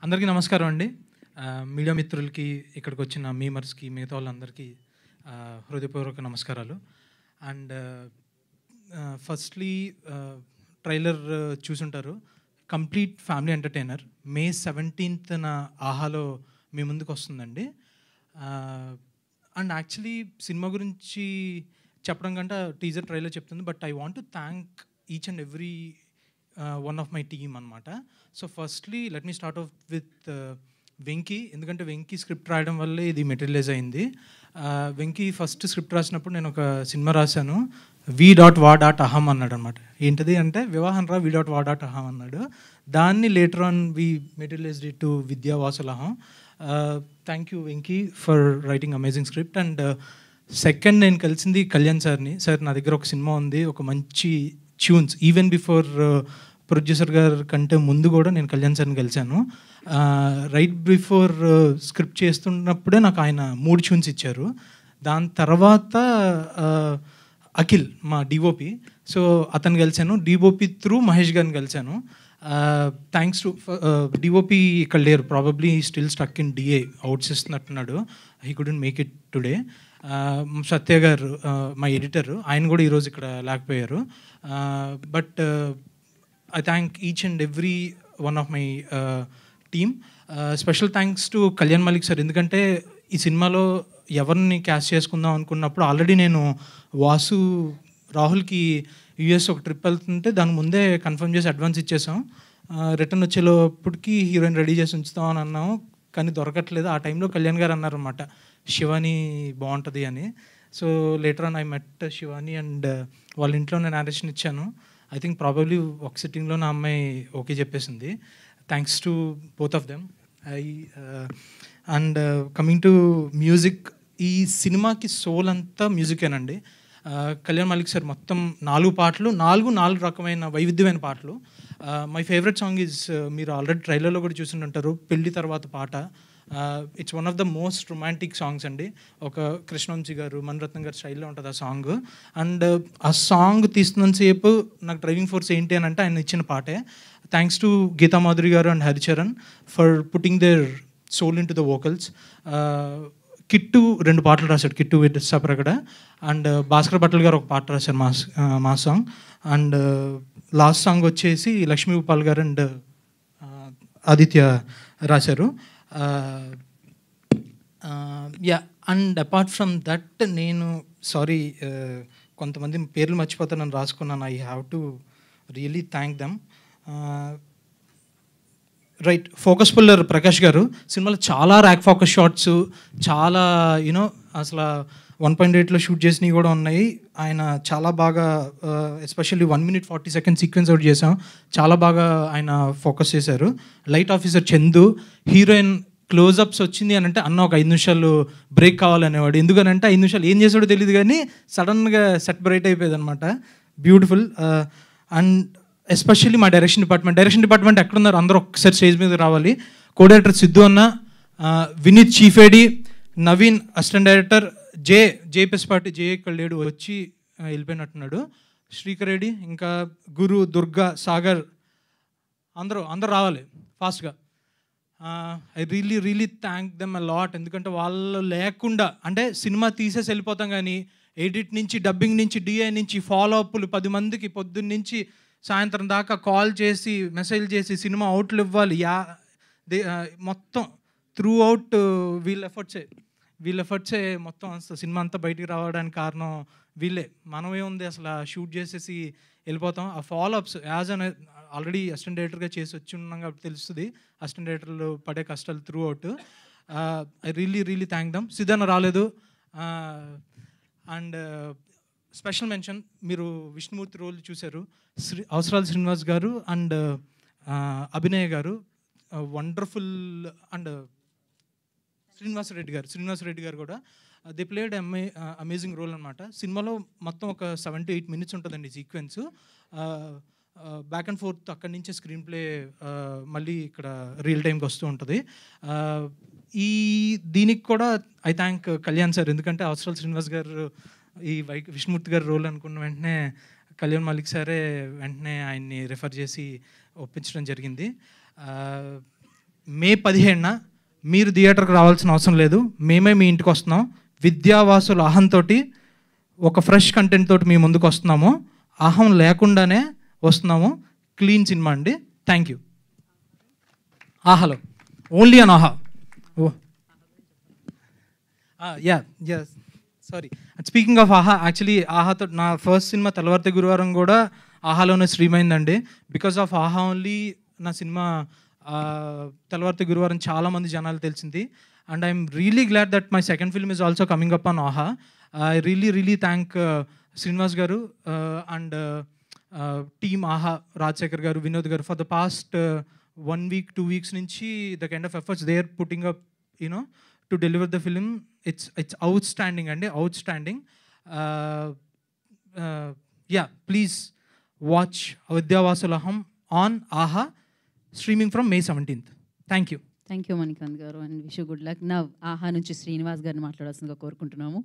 అందరికీ నమస్కారం అండి. మీడియా మిత్రులకి, ఇక్కడికి వచ్చిన మీమర్స్‌కి, మిగతా వాళ్ళందరికీ హృదయపూర్వక నమస్కారాలు. అండ్ ఫస్ట్‌లీ ట్రైలర్ చూసుంటారు. Complete family entertainer. మే 17న ఆహాలో మీ ముందుకు వస్తుందండి. అండ్ యాక్చువల్లీ సినిమా గురించి చెప్పడం కంటే టీజర్ ట్రైలర్ చెప్తుంది. But I want to thank each and every one of my team అనమాట. So firstly let me start off with Venky. ఎందుకంటే వెంకీ స్క్రిప్ట్ రాయడం వల్లే ఇది మెటీరియలైజ్ అయింది. వెంకీ ఫస్ట్ స్క్రిప్ట్ రాసినప్పుడు నేను ఒక సినిమా రాశాను, వి.వా.అహం అన్నాడు అనమాట. ఏంటిది అంటే వివాహం రా వి.వా.అహం అన్నాడు. దాన్ని later on we materialized it to Vidyavasulaham. Thank you Venky for writing amazing script. And second నేను కలిసింది కళ్యాణ్ సార్ని. సార్ నా దగ్గర ఒక సినిమా ఉంది, ఒక మంచి ట్యూన్స్, ఈవెన్ బిఫోర్ ప్రొడ్యూసర్ గారి కంటే ముందు కూడా నేను కళ్యాణ్ సార్ని కలిశాను. రైట్ బిఫోర్ స్క్రిప్ట్ చేస్తున్నప్పుడే నాకు ఆయన 3 ట్యూన్స్ ఇచ్చారు. దాని తర్వాత అఖిల్ మా డిఓపి, సో అతను కలిశాను. డిఓపి త్రూ మహేష్ గారిని కలిశాను. థ్యాంక్స్ టు డిఓపి ఇక్కడ లేరు, probably still stuck in DA, out చేస్తున్నట్టున్నాడు. He couldn't make it today. Satya garu మా ఎడిటర్, ఆయన కూడా ఈరోజు ఇక్కడ లేకపోయారు. But I thank each and every one of my team. Special thanks to Kalyan Malik sir. ఎందుకంటే ఈ సినిమాలో ఎవరిని క్యాస్ట్ చేసుకుందాం అనుకున్నప్పుడు ఆల్రెడీ నేను వాసు రాహుల్కి యూఎస్ ఒక ట్రిప్ వెళ్తుంటే దాని ముందే కన్ఫర్మ్ చేసి అడ్వాన్స్ ఇచ్చేసాం. రిటర్న్ వచ్చేలోప్పటికి హీరోయిన్ రెడీ చేసి ఉంచుతామని అన్నాము, కానీ దొరకట్లేదు. ఆ టైంలో కళ్యాణ్ గారు అన్నారన్నమాట, శివాని బాగుంటుంది అని. So later on I met Shivani and వాళ్ళ ఇంట్లో నేను నారేషన్ ఇచ్చాను. ఐ థింక్ ప్రాబబ్లీ ఒక సిట్టింగ్లో నా అమ్మాయి ఓకే చెప్పేసింది. Thanks to both of them. And coming to music, ఈ సినిమాకి సోల్ అంతా మ్యూజికేనండి. కళ్యాణ్ మలిక్ సార్ మొత్తం 4 పాటలు, 4 రకమైన వైవిధ్యమైన పాటలు. మై ఫేవరెట్ సాంగ్ ఈజ్, మీరు ఆల్రెడీ ట్రైలర్లో కూడా చూసి ఉంటారు, పెళ్లి తర్వాత పాట. It's one of the most romantic songs అండి. ఒక కృష్ణవంశీ గారు, మణిరత్నం గారు స్టైల్లో ఉంటుంది ఆ సాంగ్. అండ్ ఆ సాంగ్ తీస్తున్నంతసేపు నాకు డ్రైవింగ్ ఫోర్స్ ఏంటి అని అంటే ఆయన ఇచ్చిన పాటే. Thanks to Geetha Madhuri garu and Haricharan for putting their soul into the vocals. Kittu 2 పాటలు రాశాడు, Kittu with Sapragada. And Bhaskarabhatla garu ఒక పాట రాశారు, మా సాంగ్. అండ్ లాస్ట్ సాంగ్ వచ్చేసి లక్ష్మీ ఉపాల్ గారు అండ్ ఆదిత్య రాశారు. Yeah, and apart from that నేను సారీ కొంతమంది పేర్లు మర్చిపోతానని రాసుకున్నాను. I have to really thank them. Right, focus puller Prakash గారు. సినిమాలో చాలా ర్యాక్ ఫోకస్ షాట్స్, చాలా యూనో అసలు 1.8లో షూట్ చేసినవి కూడా ఉన్నాయి. ఆయన చాలా బాగా, especially 1 minute 40 seconds sequence out చేసాం, చాలా బాగా ఆయన ఫోకస్ చేశారు. Light officer Chandu, heroine close-ups వచ్చింది అని అంటే అన్న ఒక 5 నిమిషాలు బ్రేక్ కావాలనేవాడు. ఎందుకనంటే 5 నిమిషాలు ఏం చేసాడో తెలియదు, కానీ సడన్గా సెట్ బ్రైట్ అయిపోయేది అనమాట. బ్యూటిఫుల్. అండ్ ఎస్పెషల్లీ మా డైరెక్షన్ డిపార్ట్మెంట్ ఎక్కడున్నారు అందరూ ఒక్కసారి స్టేజ్ మీద రావాలి. కో డైరెక్టర్ సిద్ధు అన్న, Vineeth chief AD, Naveen assistant director, Jay Pespati, Jay ఇక్కడ లేడు, వచ్చి వెళ్ళిపోయినట్టున్నాడు, శ్రీకర్ రెడ్డి, ఇంకా గురు, దుర్గా, సాగర్, అందరూ రావాలి ఫాస్ట్గా. I really thank them a lot. ఎందుకంటే వాళ్ళు లేకుండా, అంటే సినిమా తీసేసి వెళ్ళిపోతాం, కానీ ఎడిట్ నుంచి, డబ్బింగ్ నుంచి, డిఐ నుంచి, ఫాలో అప్లు 10 మందికి పొద్దున్న నుంచి సాయంత్రం దాకా కాల్ చేసి, మెసేజ్ చేసి, సినిమా అవుట్లు ఇవ్వాలి. మొత్తం త్రూ అవుట్ వీళ్ళ ఎఫర్ట్సే మొత్తం సినిమా అంతా బయటికి రావడానికి కారణం వీళ్ళే. మనమే ఉంది అసలు షూట్ చేసేసి వెళ్ళిపోతాం. ఆ follow ups as an already assistant డైరెక్టర్గా చేసి వచ్చి ఉన్నాం కాబట్టి తెలుస్తుంది అసిస్టెంట్ డైరెక్టర్లు పడే కష్టాలు throughout. I really thank them. సిద్ధన్న రాలేదు. అండ్ స్పెషల్ మెన్షన్, మీరు విష్ణుమూర్తి రోల్ చూశారు, అవసరాల శ్రీనివాస్ గారు అండ్ అభినయ్ గారు వండర్ఫుల్. అండ్ శ్రీనివాస్ రెడ్డి గారు కూడా దే ప్లేడ్ అమేజింగ్ రోల్ అనమాట. సినిమాలో మొత్తం ఒక 7 to 8 minutes ఉంటుందండి సీక్వెన్స్. బ్యాక్ అండ్ ఫోర్త్ అక్కడి నుంచే స్క్రీన్ ప్లే మళ్ళీ ఇక్కడ రియల్ టైంకి వస్తూ ఉంటుంది. దీనికి కూడా ఐ థ్యాంక్ కళ్యాణ్ సార్. ఎందుకంటే అవసరాల శ్రీనివాస్ గారు ఈ విష్ణుమూర్తి గారి రోల్ అనుకున్న వెంటనే కళ్యాణ్ మలిక్ సారే వెంటనే ఆయన్ని రిఫర్ చేసి ఒప్పించడం జరిగింది. మే 15న మీరు థియేటర్కి రావాల్సిన అవసరం లేదు, మేమే మీ ఇంటికి వస్తున్నాం. విద్యావాసుల అహంతో ఒక ఫ్రెష్ కంటెంట్ తోటి మీ ముందుకు వస్తున్నాము. అహం లేకుండానే వస్తున్నాము. క్లీన్ సినిమా అండి. Thank you. ఆహాలో ఓన్లీ అన్ ఆహా. ఓ యా సారీ, స్పీకింగ్ ఆఫ్ ఆహా, యాక్చువల్లీ ఆహాతో నా ఫస్ట్ సినిమా తెల్లవారితే గురువారం కూడా ఆహాలోనే స్ట్రీమ్ అయిందండి. బికాస్ ఆఫ్ ఆహా ఓన్లీ నా సినిమా తెల్లవారితే గురువారం చాలామంది జనాలు తెలిసింది. And I'm really glad that my second film is also coming up on ఆహా. ఐ రియలీ థ్యాంక్ శ్రీనివాస్ గారు అండ్ టీమ్ ఆహా, రాజశేఖర్ గారు, వినోద్ గారు for the past 1 week 2 weeks నుంచి the kind of efforts they are putting up to deliver the film. It's outstanding అండి, outstanding. Please watch Vidyavasulaham on Aha, streaming from May 17th. Thank you. Thank you Manikanth garu, and wish you good luck. నా ఆహా నుంచి శ్రీనివాస్ గారిని మాట్లాడాల్సిందిగా కోరుకుంటున్నాము.